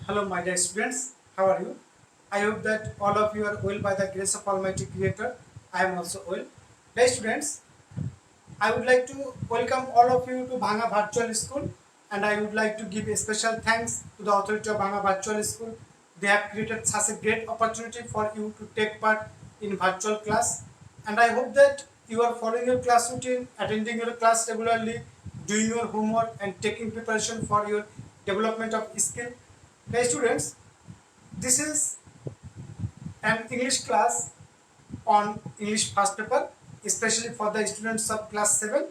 Hello, my dear students. How are you? I hope that all of you are well by the grace of Almighty Creator. I am also well. Dear students, I would like to welcome all of you to Bhanga Virtual School, and I would like to give a special thanks to the authority of Bhanga Virtual School. They have created such a great opportunity for you to take part in virtual class, and I hope that you are following your class routine, attending your class regularly, doing your homework, and taking preparation for your development of skill. Dear students, this is an English class on English first paper, especially for the students of class 7.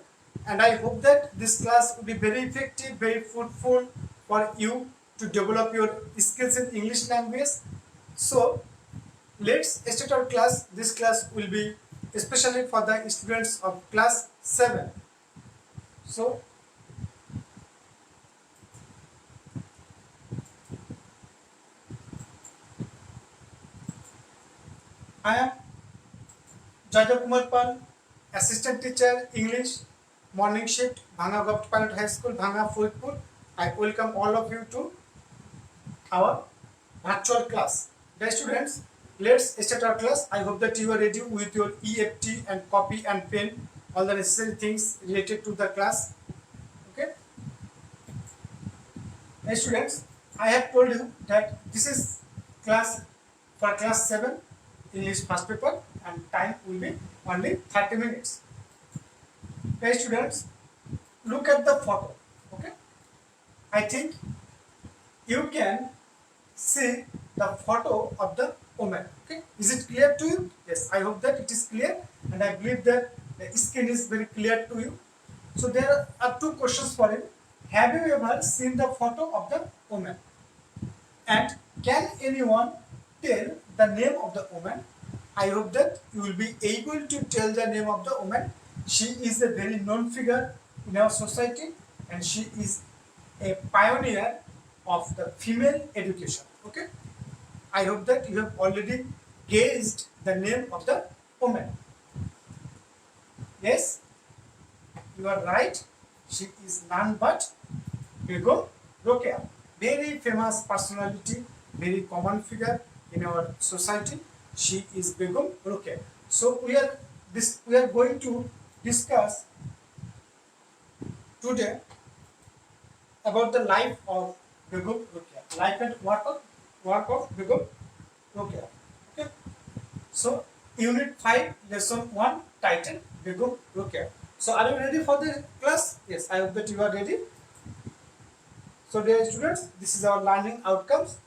And I hope that this class will be very effective, very fruitful for you to develop your skills in English language. So, let's start our class. This class will be especially for the students of class 7. So, I am Jaydev, Assistant Teacher, English, Morning Shift, Bhanga Govt Pilot High School, Bhanga, Fuitpur. I welcome all of you to our virtual class. Dear students, let's start our class. I hope that you are ready with your EFT and copy and pen, all the necessary things related to the class. Okay. Dear students, I have told you that this is class for class 7 English first paper and time will be only 30 minutes. Dear students, look at the photo. Okay. I think you can see the photo of the woman. Okay, is it clear to you? Yes, I hope that it is clear, and I believe that the skin is very clear to you. So there are two questions for you. Have you ever seen the photo of the woman? And can anyone tell the name of the woman? I hope that you will be able to tell the name of the woman. She is a very known figure in our society, and she is a pioneer of the female education. Okay, I hope that you have already guessed the name of the woman. Yes, you are right. She is none but Begum Rokeya. Very famous personality, very common figure in our society. She is Begum Rokeya. So we are going to discuss today about the life of Begum Rokeya, life and work of Begum Rokeya. Okay. So Unit 5, Lesson 1, title Begum Rokeya. So are you ready for the class? Yes, I hope that you are ready. So dear students, this is our learning outcomes.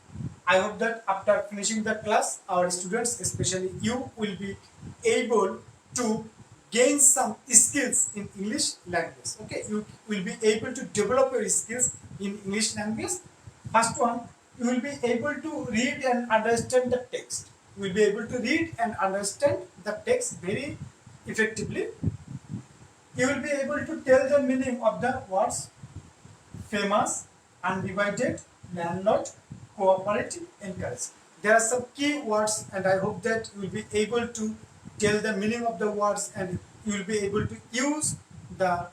I hope that after finishing the class, our students, especially you, will be able to gain some skills in English language. Okay, you will be able to develop your skills in English language. First one, you will be able to read and understand the text. You will be able to read and understand the text very effectively. You will be able to tell the meaning of the words famous, undivided, landlord, cooperative, encourage. There are some key words, and I hope that you will be able to tell the meaning of the words, and you will be able to use the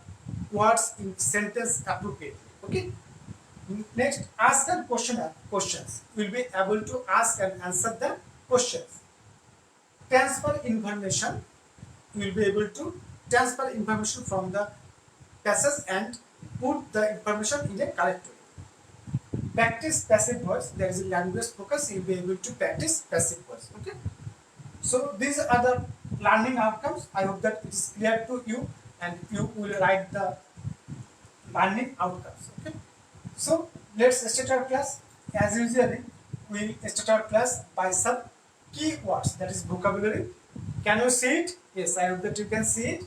words in sentence appropriately. Okay. Next, ask and questions. You will be able to ask and answer the questions. Transfer information. You will be able to transfer information from the passage and put the information in a correct way. Practice passive voice. There is a language focus. You will be able to practice passive voice. Okay. So these are the learning outcomes. I hope that it is clear to you, and you will write the learning outcomes. Okay. So let's start our class. As usually, we start our class by some key words, that is vocabulary. Can you see it? Yes, I hope that you can see it.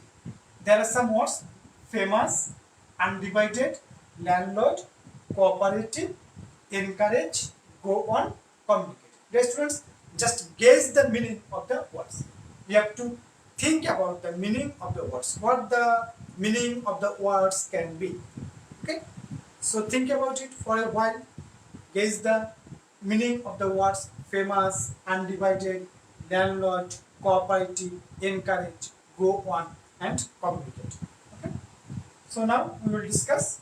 There are some words: famous, undivided, landlord, cooperative, encourage, go on, communicate. Dear students, just guess the meaning of the words. You have to think about the meaning of the words. What the meaning of the words can be. Okay? So think about it for a while. Guess the meaning of the words famous, undivided, landlord, cooperative, encourage, go on, and communicate. Okay? So now we will discuss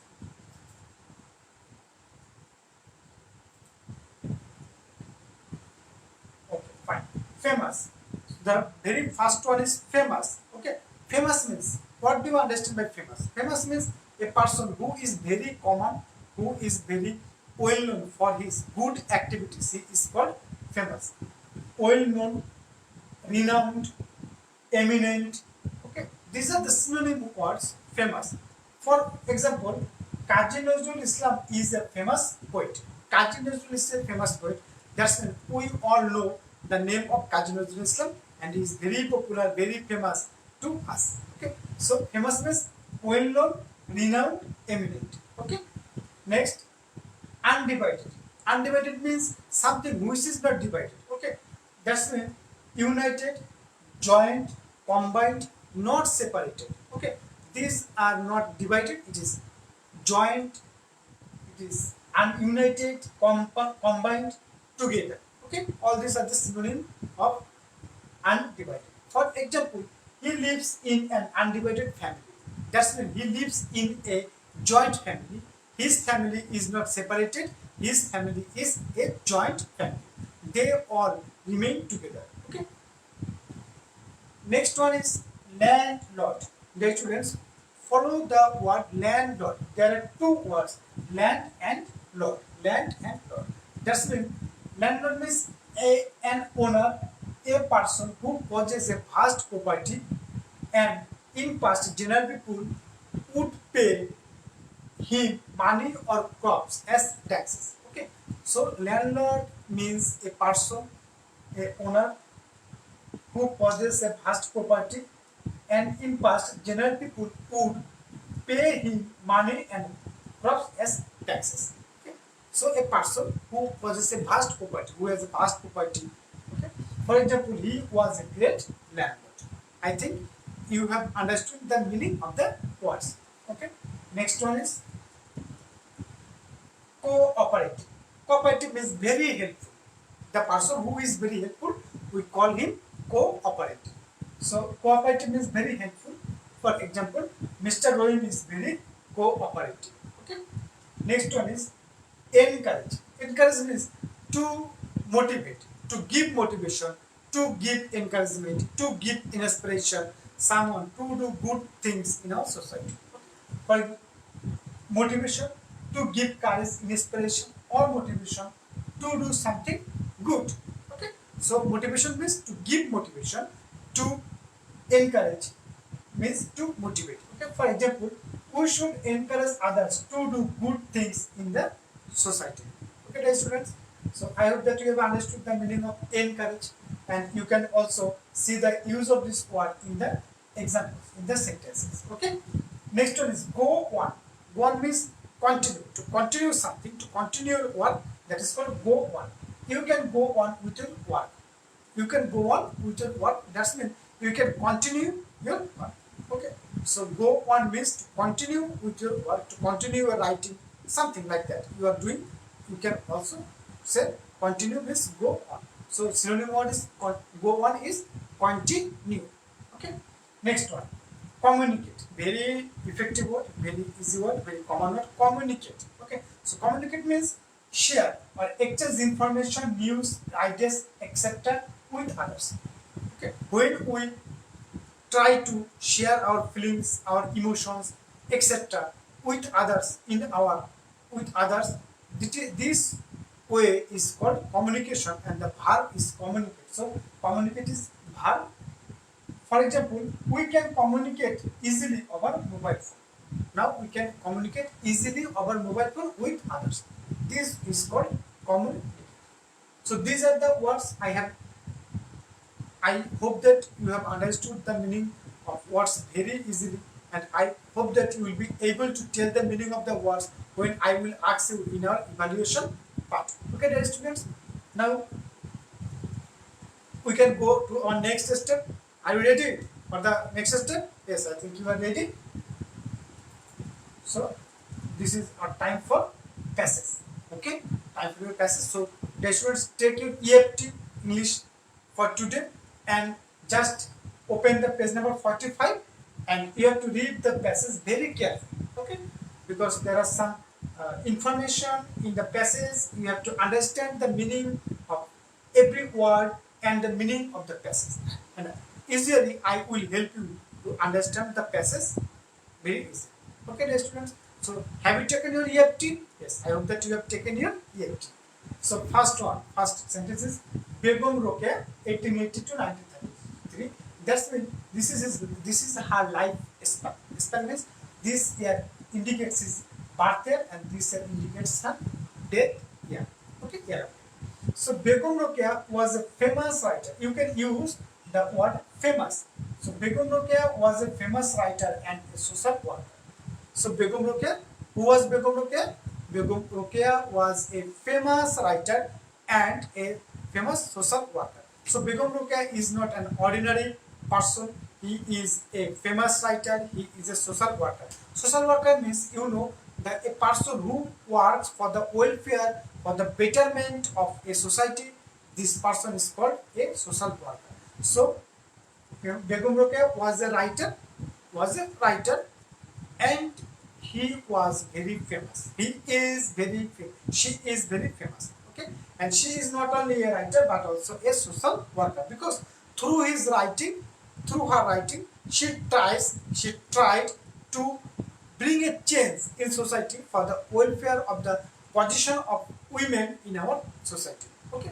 famous. The very first one is famous. Okay, famous means, what do you understand by famous? Famous means a person who is very common, who is very well known for his good activities. He is called famous. Well known, renowned, eminent. Okay, these are the synonym words famous. For example, Kazi Nazrul Islam is a famous poet. Kazi Nazrul is a famous poet. That's when we all know the name of Kazi Nazrul Islam, and he is very popular, very famous to us. Okay, so famous means well known, renowned, eminent. Okay, next, undivided. Undivided means something which is not divided. Okay, that's mean united, joined, combined, not separated. Okay, these are not divided. It is joined. It is ununited, combined together. Okay, all these are the synonym of undivided. For example, he lives in an undivided family. That's mean he lives in a joint family. His family is not separated. His family is a joint family. They all remain together. Okay. Next one is landlord. Dear students, follow the word landlord. There are two words, land and lord. Land and lord. That's mean landlord means an owner, a person who possesses a vast property, and in past general people would pay him money or crops as taxes. Okay, so landlord means a person, a owner who possesses a vast property, and in past general people would pay him money and crops as taxes. Okay, so a person who possesses a vast property, who has a vast property. Okay, for example, he was a great landlord. I think you have understood the meaning of the words. Okay, next one is cooperative. Cooperative means very helpful. The person who is very helpful, we call him cooperative. So cooperative means very helpful. For example, Mr. Rohim is very cooperative. Okay. Next one is encourage. Encourage means to motivate, to give motivation, to give encouragement, to give inspiration, someone to do good things in our society. For motivation, to give courage, inspiration, or motivation to do something good. Okay, so motivation means to give motivation, to encourage means to motivate. Okay, for example, we should encourage others to do good things in the society. Okay, dear students, so I hope that you have understood the meaning of encourage, and you can also see the use of this word in the examples, in the sentences. Okay, next one is go on. Go on means continue, to continue something, to continue your work, that is called go on. You can go on with your work. You can go on with your work, that means you can continue your work. Okay, so go on means to continue with your work, to continue your writing, something like that you are doing. You can also say continue means go on. So synonym word is go on is continue. Okay, next one, communicate. Very effective word, very easy word, very common word, communicate. Okay, so communicate means share or exchange information, news, ideas, etc. with others. Okay, when we try to share our feelings, our emotions, etc. with others with others, this way is called communication, and the verb is communicate. So communicate is verb. For example, we can communicate easily over mobile phone. Now we can communicate easily over mobile phone with others. This is called communicate. So these are the words I have. I hope that you have understood the meaning of words very easily, and I hope that you will be able to tell the meaning of the words when I will ask you in our evaluation part. Okay, dear students. Now we can go to our next step. Are you ready for the next step? Yes, I think you are ready. So this is our time for passage. Okay, time for your passage. So dear students, take your EFT English for today and just open the page number 45, and you have to read the passage very carefully. Okay, because there are some information in the passage. You have to understand the meaning of every word, and the meaning of the passage. And usually I will help you to understand the passage very easy. Okay, dear students. So have you taken your EFT? Yes, I hope that you have taken your EFT. So first sentence is Begum Rokeya, 1880 to 1933. That's mean this is her life span. Span means this year indicates his birth year and this year indicates her death year. Okay, year. So Begum Rokeya was a famous writer. You can use the word famous. So Begum Rokeya was a famous writer and a social worker. So Begum Rokeya, who was Begum Rokeya? Begum Rokeya was a famous writer and a famous social worker. So Begum Rokeya is not an ordinary person. He is a famous writer. He is a social worker. Social worker means that a person who works for the welfare, for the betterment of a society. This person is called a social worker. So Begum Rokeya was a writer, and he was very famous. He is very famous. She is very famous. Okay, and she is not only a writer but also a social worker, because through her writing, she tried to bring a change in society for the welfare of the position of women in our society. Okay.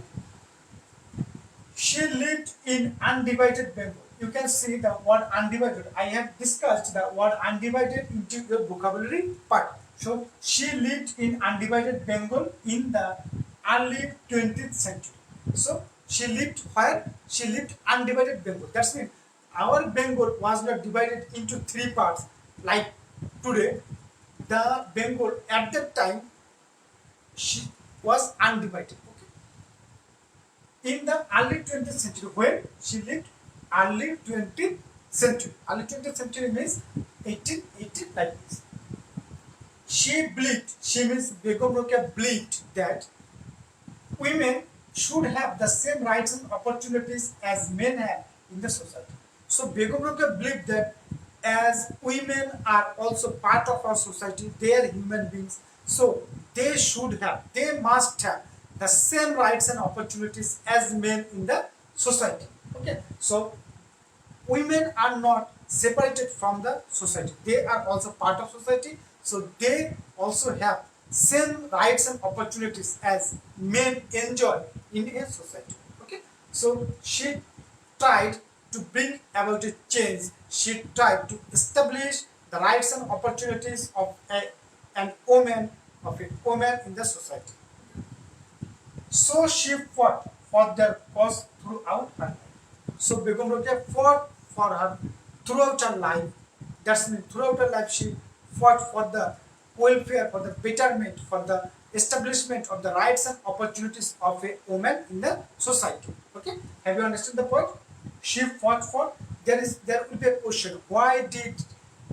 She lived in undivided Bengal. You can see the word undivided. I have discussed the word undivided into the vocabulary part. So she lived in undivided Bengal in the early 20th century. So she lived where? She lived undivided Bengal. That's means our Bengal was not divided into three parts like today. The Bengal at that time she was undivided. In the early 20th century, when she lived early 20th century. Early 20th century means 1880 like this. She means Begum Rokeya believed that women should have the same rights and opportunities as men have in the society. So Begum Rokeya believed that as women are also part of our society, they are human beings, so they must have the same rights and opportunities as men in the society. Okay, so women are not separated from the society, they are also part of society, so they also have same rights and opportunities as men enjoy in a society. Okay, so she tried to bring about a change. She tried to establish the rights and opportunities of a woman in the society. So she fought for their cause throughout her life. So Begum Rokeya fought for her throughout her life. That means throughout her life she fought for the welfare, for the betterment, for the establishment of the rights and opportunities of a woman in the society. Okay, have you understood the point? She fought for. There will be a question: why did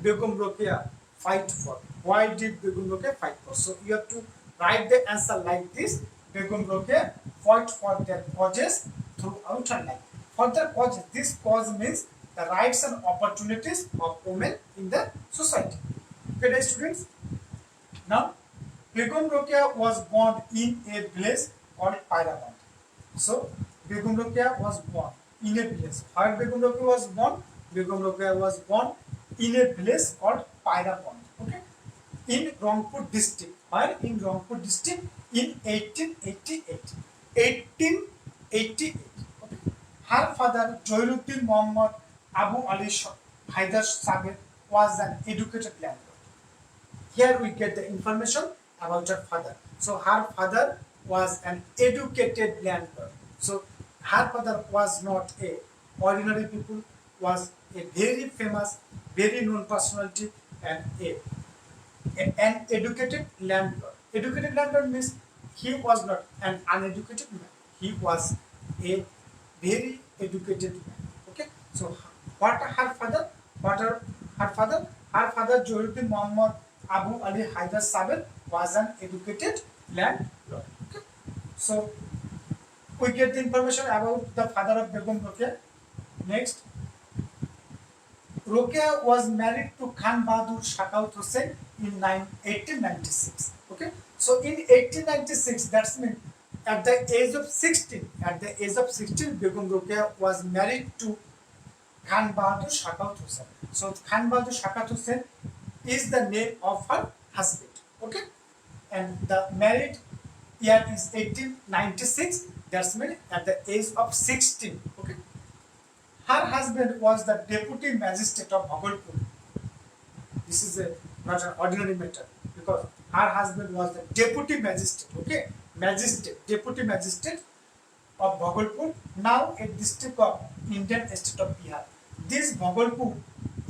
Begum Rokeya fight for? Why did Begum Rokeya fight for? So you have to write the answer like this: Begum Rokeya fought for their causes throughout her life. For their causes, this cause means the rights and opportunities of women in the society. Okay, dear students. Now, Begum Rokeya was born in a village called Pairaband. So, Begum Rokeya was born in a village. Where Begum Rokeya was born? Begum Rokeya was born in a village called Pairaband. Okay, in Rangpur district. Where in Rangpur district in 1888. 1888. Okay. Her father Jaydev Muhammad Abu Ali Haidar Sabir was an educated landlord. Here we get the information about her father. So her father was an educated landlord. So her father was not a ordinary people, was a very famous, very known personality and an educated landlord. Educated landlord means he was not an uneducated man. He was a very educated man. Okay. So what her father? Her father Jaydev Muhammad Abu Ali Haidar Sabir was an educated landlord. Okay. So we get the information about the father of Begum Rokeya. Next, Rokeya was married to Khan Bahadur Shakaut Hussain in 1896. Okay. So in 1896, that's mean at the age of 16, Begum Rokeya was married to Khan Bahadur Shakat Hussain. So Khan Bahadur Shakat Hussain is the name of her husband. Okay, and the married year is 1896. That's mean at the age of 16. Okay, her husband was the deputy magistrate of Bhagalpur. This is not an ordinary matter because her husband was the deputy magistrate. Okay, deputy magistrate of Bhagalpur, now a district of Indian state of Bihar. This Bhagalpur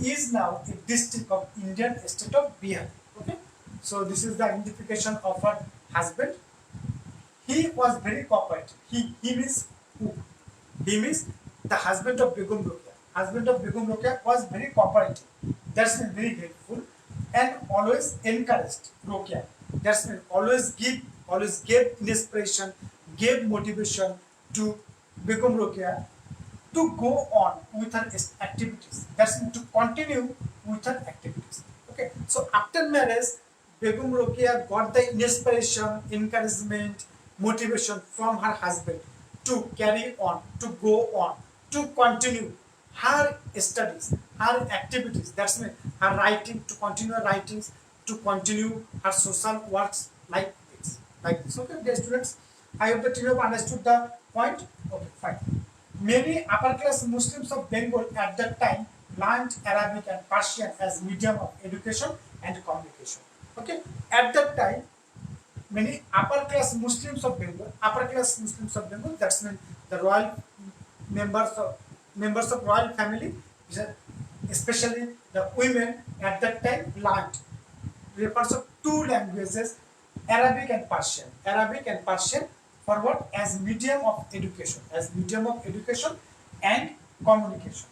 is now a district of Indian state of Bihar. Okay, so this is the identification of her husband. He was very cooperative. He means who? He means the husband of Begum Rokeya. Husband of Begum Rokeya was very cooperative. That's mean very helpful and always encouraged Rokeya. That's mean always gave inspiration, gave motivation to Begum Rokeya to go on with her activities. That's mean to continue with her activities. Okay. So after marriage, Begum Rokeya got the inspiration, encouragement, motivation from her husband to carry on, to go on, to continue her studies, her activities. That's mean her writing, to continue her writings, to continue her social works like this. Okay, dear students, I hope that you have understood the point. Okay, fine. Many upper class Muslims of Bengal at that time learned Arabic and Persian as medium of education and communication. Okay, at that time, many upper class Muslims of Bengal, that's mean the royal members of royal family, especially the women at that time learned refers of two languages, Arabic and Persian. Arabic and Persian for what? As medium of education, and communication,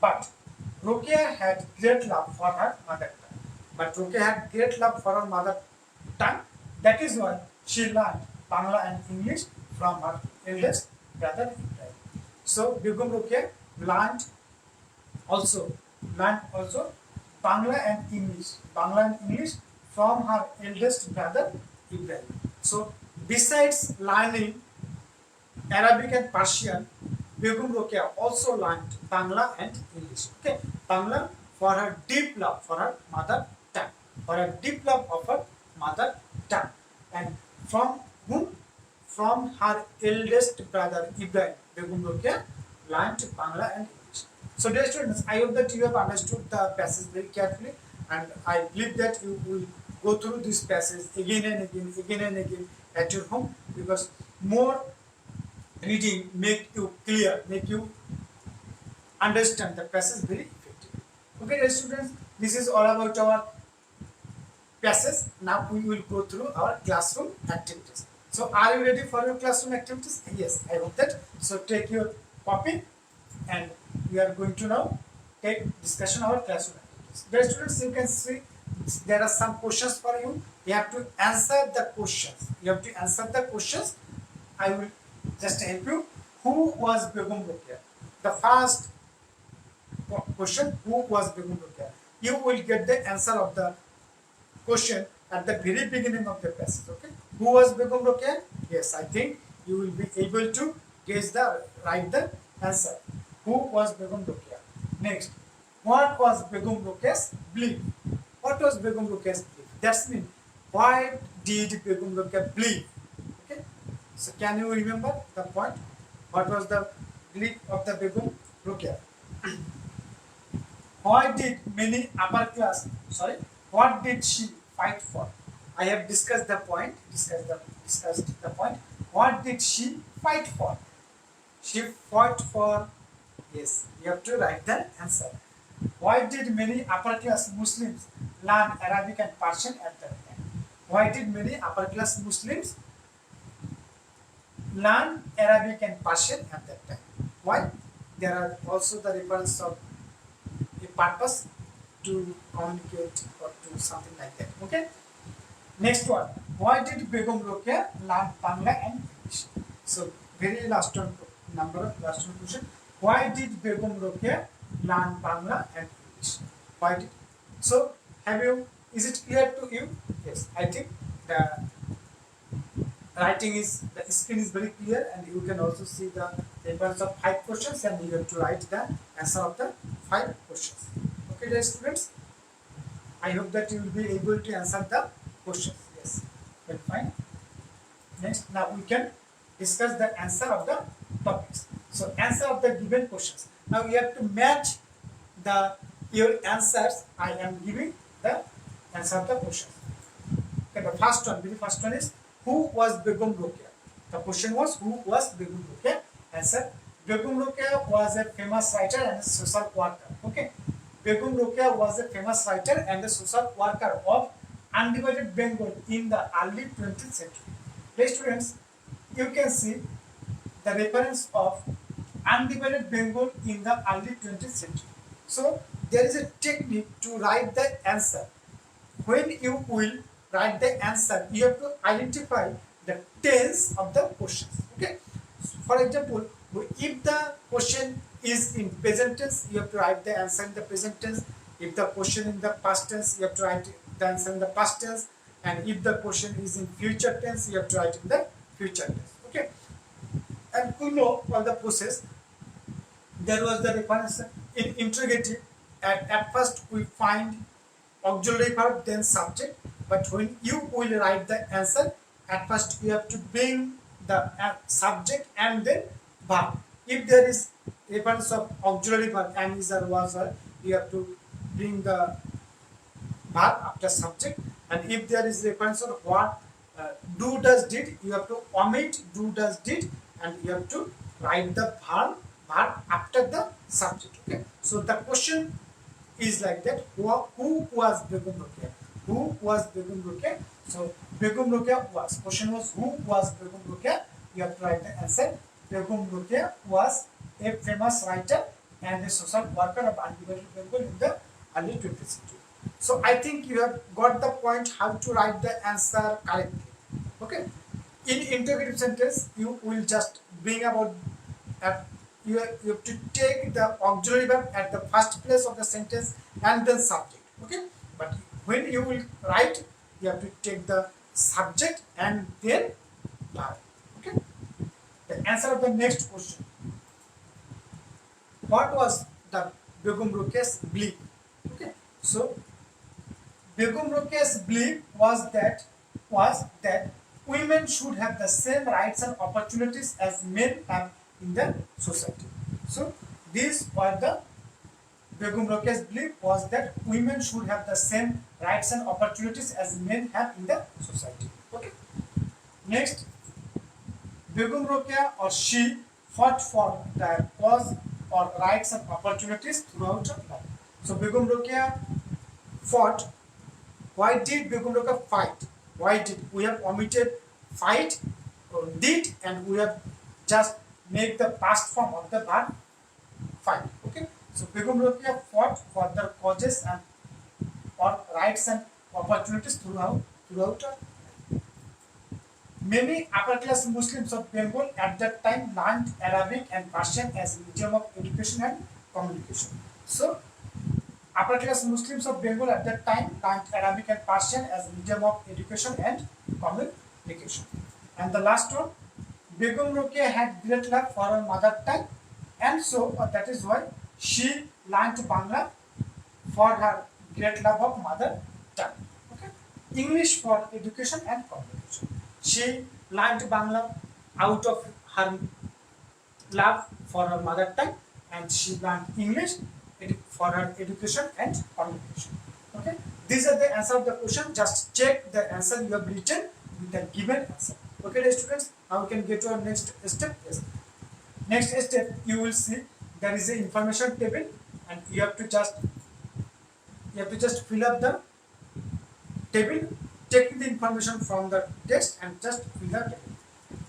But Rokeya had great love for her mother tongue. That is why she learned Bangla and English from her eldest brother Ibrahim. So Begum Rokeya learned also Bangla and English from her eldest brother Ibrahim. So besides learning Arabic and Persian, Begum Rokeya also learned Bangla and English. Okay, Bangla for her deep love for her mother tongue, and from whom? From her eldest brother Ibrahim, Begum Rokeya learned Bangla and English. So dear students, I hope that you have understood the passage very carefully, and I believe that you will go through this passage again and again at your home, because more reading make you clear, make you understand the passage very effectively. Okay, dear students, this is all about our passage. Now we will go through our classroom activities. So are you ready for your classroom activities? Yes, I hope that. So take your copy and we are going to now take discussion our classroom activities. Dear students, you can see there are some questions for you. You have to answer the questions. I will just help you. Who was Begum Rokeya? The first question, who was Begum Rokeya? You will get the answer of the question at the very beginning of the passage. Okay, who was Begum Rokeya? Yes, I think you will be able to write the answer. Who was Begum Rokeya? Next, what was Begum Rokeya's belief? What was Begum Rokeya's belief? That's mean, why did Begum Rokeya believe? Okay, so can you remember the point? What was the belief of the Begum Rokeya? Why did many upper class? What did she fight for? I have discussed the point. What did she fight for? She fought for. Yes, you have to write the answer. Why did many upper class Muslims learn Arabic and Persian at that time? Why did many upper class Muslims learn Arabic and Persian at that time? Why? There are also the reference of a purpose to communicate or do something like that. Okay. Next one. Why did Begum Rokeya learn Bangla and English? So very last one question. Why did Begum Rokeya learn Bangla and English? Why did? So is it clear to you? Yes, I think the writing is, the screen is very clear, and you can also see the reference of 5 questions, and you have to write the answer of the 5 questions. Okay, dear students, I hope that you will be able to answer the questions. Yes, well, fine. Next, now we can discuss the answer of the topics. So answer of the given questions. Now you have to match the your answers. I am giving the answer of the questions. Okay, the first one is, who was Begum Rokeya? The question was, who was Begum Rokeya? Answer: Begum Rokeya was a famous writer and a social worker. Okay, Begum Rokeya was a famous writer and a social worker of undivided Bengal in the early 20th century. Dear students, you can see the reference of undivided Bengal in the early 20th century. So there is a technique to write the answer. When you will write the answer, you have to identify the tense of the questions. Okay. So for example, if the question is in present tense, you have to write the answer in the present tense. If the question in the past tense, you have to write the answer in the past tense. And if the question is in future tense, you have to write in the future tense. Okay. And we know all the process. There was the reference in interrogative. At first we find auxiliary verb, then subject. But when you will write the answer, at first you have to bring the subject and then verb. If there is reference of auxiliary verb, am, is, or, was, or, you have to bring the verb after subject. And if there is reference of what, do, does, did, you have to omit do, does, did, and you have to write the verb after the subject. Okay. So the question is like that: who was Begum Rokeya? Who was Begum Rokeya? So Begum Rokeya was. Question was, who was Begum Rokeya? You have to write the answer. Begum Rokeya was a famous writer and a social worker of undivided Bengal in the early 20th century. So I think you have got the point how to write the answer correctly. Okay. In interrogative sentence, you will just bring about you have to take the auxiliary verb at the first place of the sentence and then subject. Okay. But when you will write, you have to take the subject and then verb. Okay. The answer of the next question: what was the Begum Rokeya's belief? Okay. So Begum Rokeya's belief was that women should have the same rights and opportunities as men have in the society. So these were the Begum Rokeya's belief was that women should have the same rights and opportunities as men have in the society. Okay. Next, Begum Rokeya or she fought for the cause or rights and opportunities throughout her life. So Begum Rokeya fought. Why did Begum Rokeya fight? Why did we have omitted fight or did, and we have just make the past form of the verb fight. Okay. So Begum Rokeya fought for the causes and or rights and opportunities throughout her. Many upper class Muslims of Bengal at that time learned Arabic and Persian as medium of education and communication. So upper class Muslims of Bengal at that time learned Arabic and Persian as medium of education and communication. And the last one, Begum Rokeya had great love for her mother tongue, and so that is why she learned Bangla for her great love of mother tongue. Okay, English for education and communication. She learned Bangla out of her love for her mother tongue, and she learned English for her education and communication. Okay, these are the answer of the question. Just check the answer you have written with the given answer. Okay, dear students, now we can get to our next step. Yes. Next step, you will see there is an information table, and you have to just fill up the table, take the information from the text and just fill the table.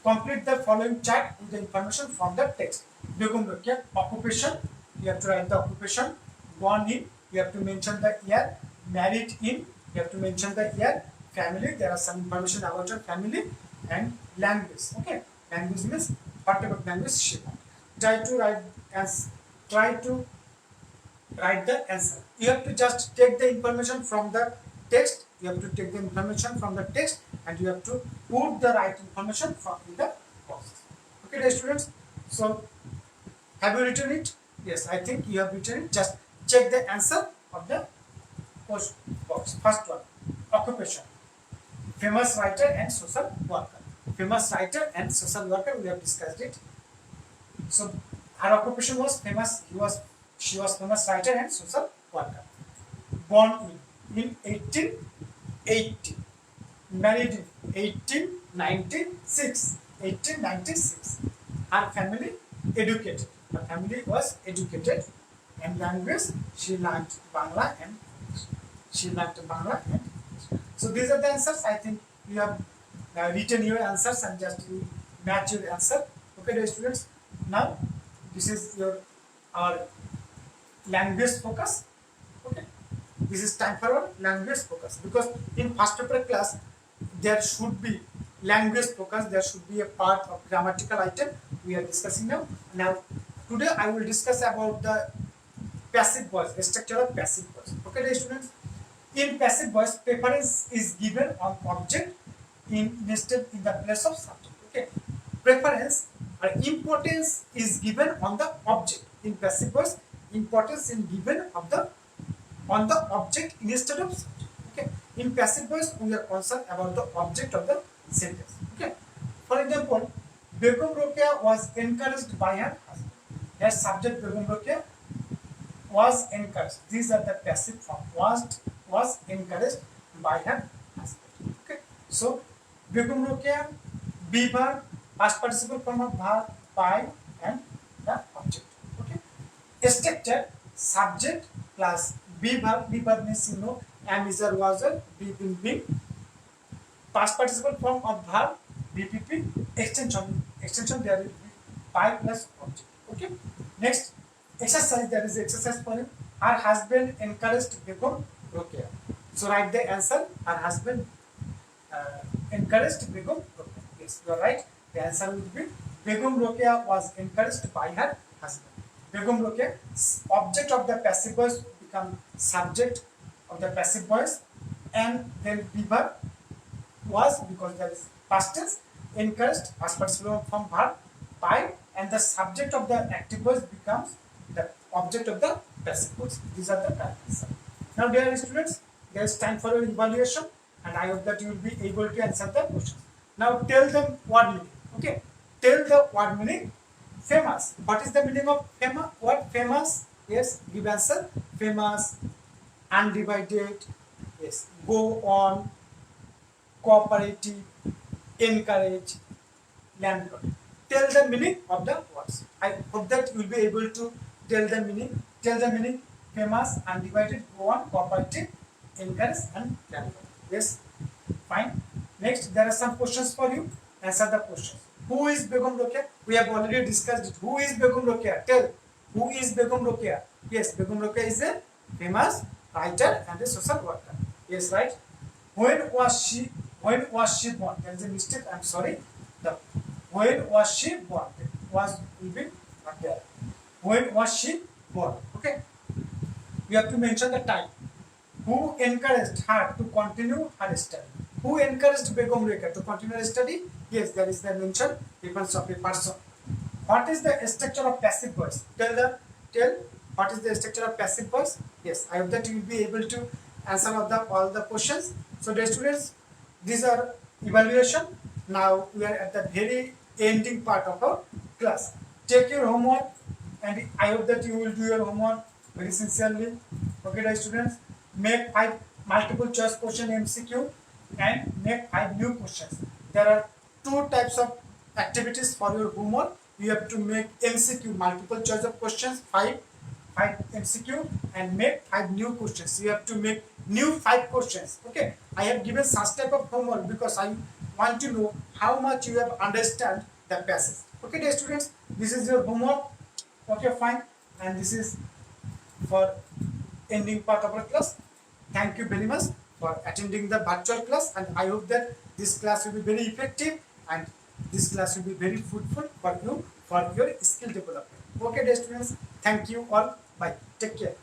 Complete the following chart with the information from the text. Begum Rokeya, occupation, you have to write the occupation. Born in, you have to mention the year. Married in, you have to mention the year. Family, there are some information about your family. And language. Okay, language means whatever language she wants. Try to write the answer. You have to just take the information from the text. You have to take the information from the text and you have to put the right information from in the box. Okay, dear students. So, have you written it? Yes, I think you have written it. Just check the answer of the post box. First one, occupation. Famous writer and social worker. Famous writer and social worker. We have discussed it. So, her occupation was famous. She was famous writer and social worker. Born in 1880. Married in 1896. 1896. Her family educated. Her family was educated and language. She learned Bangla and English. She learned Bangla and English. So these are the answers. I think you have written your answers and just you match your answer. Okay, dear students. Now this is our language focus. Okay, this is time for our language focus because in first paper class there should be language focus. There should be a part of grammatical item we are discussing now. Now today I will discuss about the passive voice, the structure of passive voice. Okay, dear students. In passive voice, preference is given on object nested in the place of subject. Okay, preference or importance is given on the object. In passive voice, importance is given on the object instead of subject. Okay, in passive voice, we are concerned about the object of the sentence. Okay, for example, Begum Rokeya was encouraged by her husband. Her subject Begum Rokeya was encouraged. These are the passive form. Was encouraged by her husband. Okay. So Begum Rokeya, be verb, past participle form of verb, by, and the object. Okay. Structure subject plus be verb. Be verb means you know am is or was or be been been. Past participle form of verb BPP extension there will be by plus object. Okay. Next exercise, there is exercise for him. Her husband encouraged Begum Rokeya. So write the answer. Her husband encouraged Begum Rokeya. Yes, you are right. The answer will be Begum Rokeya was encouraged by her husband. Begum Rokeya, object of the passive voice become subject of the passive voice, and then be verb was because there is past tense, encouraged past participle from verb by, and the subject of the active voice becomes the object of the passive voice. These are the correct answers. Now, dear students, there is time for your evaluation, and I hope that you will be able to answer the questions. Now, tell them word meaning. Okay, tell the word meaning. Famous. What is the meaning of famous? What famous? Yes, give answer. Famous, undivided. Yes, go on, cooperative, encourage, land. Tell the meaning of the words. I hope that you will be able to tell the meaning. Tell the meaning. Famous, undivided, go on, cooperative, encourage, and land. Yes, fine. Next, there are some questions for you. Answer the questions. Who is Begum Rokeya? We have already discussed it. Who is Begum Rokeya? Tell. Who is Begum Rokeya? Yes, Begum Rokeya is a famous writer and a social worker. Yes, right. When was she born? There is a mistake. I'm sorry. When was she born? Was will be not there. When was she born? Okay. We have to mention the time. Who encouraged her to continue her study? Who encouraged Begum Rokeya to continue her study? Yes, there is the mention difference of a person. What is the structure of passive voice? Tell what is the structure of passive voice? Yes, I hope that you will be able to answer all the questions. So, dear students, these are evaluation. Now we are at the very ending part of our class. Take your homework, and I hope that you will do your homework very sincerely. Okay, dear students, make 5 multiple choice question MCQ and make 5 new questions. There are 2 types of activities for your homework. You have to make MCQ, multiple choice of questions, 5 MCQ, and make 5 new questions. You have to make new 5 questions. Okay, I have given such type of homework because I want to know how much you have understand the passage. Okay, dear students, this is your homework. Okay, fine, and this is for ending part of our class. Thank you very much for attending the virtual class, and I hope that this class will be very effective and this class will be very fruitful for you for your skill development. Okay, dear students, thank you all. Bye. Take care.